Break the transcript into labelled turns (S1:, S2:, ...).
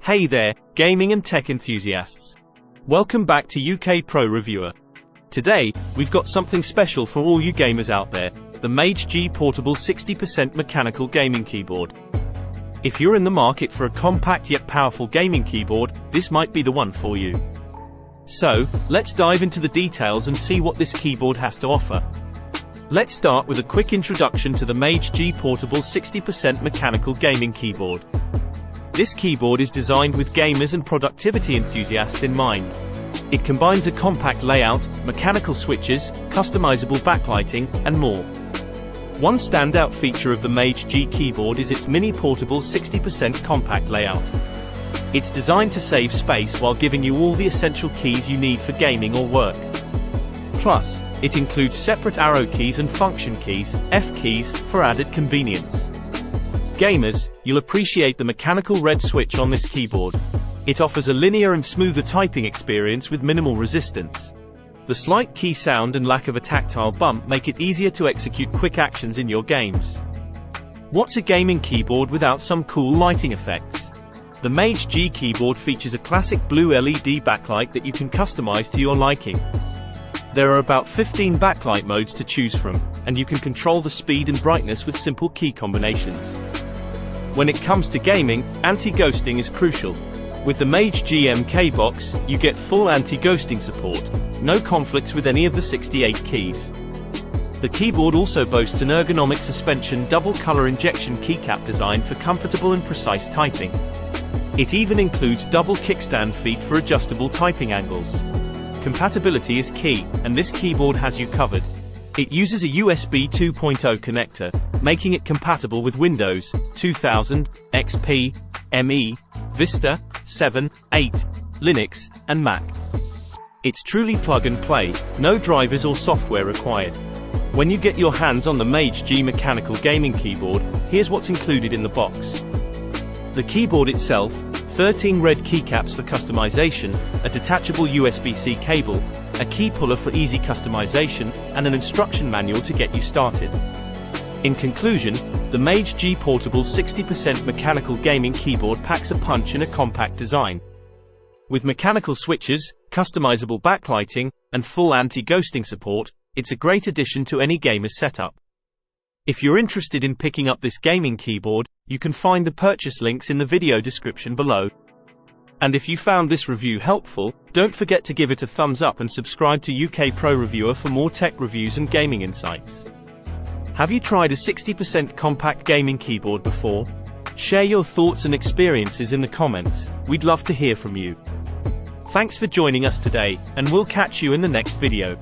S1: Hey there, gaming and tech enthusiasts. Welcome back to UK Pro Reviewer. Today, we've got something special for all you gamers out there, the MageGee Portable 60% mechanical gaming keyboard. If you're in the market for a compact yet powerful gaming keyboard, this might be the one for you. So, let's dive into the details and see what this keyboard has to offer. Let's start with a quick introduction to the MageGee Portable 60% mechanical gaming keyboard. This keyboard is designed with gamers and productivity enthusiasts in mind. It combines a compact layout, mechanical switches, customizable backlighting, and more. One standout feature of the MageGee keyboard is its mini portable 60% compact layout. It's designed to save space while giving you all the essential keys you need for gaming or work. Plus, it includes separate arrow keys and function keys, F keys, for added convenience. Gamers, you'll appreciate the mechanical red switch on this keyboard. It offers a linear and smoother typing experience with minimal resistance. The slight key sound and lack of a tactile bump make it easier to execute quick actions in your games. What's a gaming keyboard without some cool lighting effects? The MageGee keyboard features a classic blue LED backlight that you can customize to your liking. There are about 15 backlight modes to choose from, and you can control the speed and brightness with simple key combinations. When it comes to gaming, anti-ghosting is crucial. With the MageGee MK box, you get full anti-ghosting support, no conflicts with any of the 68 keys. The keyboard also boasts an ergonomic suspension double-color injection keycap design for comfortable and precise typing. It even includes double kickstand feet for adjustable typing angles. Compatibility is key, and this keyboard has you covered. It uses a USB 2.0 connector, making it compatible with Windows 2000, XP, ME, Vista, 7, 8, Linux, and Mac. It's truly plug and play, no drivers or software required. When you get your hands on the MageGee mechanical gaming keyboard, here's what's included in the box. The keyboard itself, 13 red keycaps for customization, a detachable USB-C cable, a key puller for easy customization, and an instruction manual to get you started. In conclusion, the MageGee Portable 60% mechanical gaming keyboard packs a punch in a compact design. With mechanical switches, customizable backlighting, and full anti-ghosting support, it's a great addition to any gamer's setup. If you're interested in picking up this gaming keyboard, you can find the purchase links in the video description below. And if you found this review helpful, don't forget to give it a thumbs up and subscribe to UK Pro Reviewer for more tech reviews and gaming insights. Have you tried a 60% compact gaming keyboard before? Share your thoughts and experiences in the comments, we'd love to hear from you. Thanks for joining us today, and we'll catch you in the next video.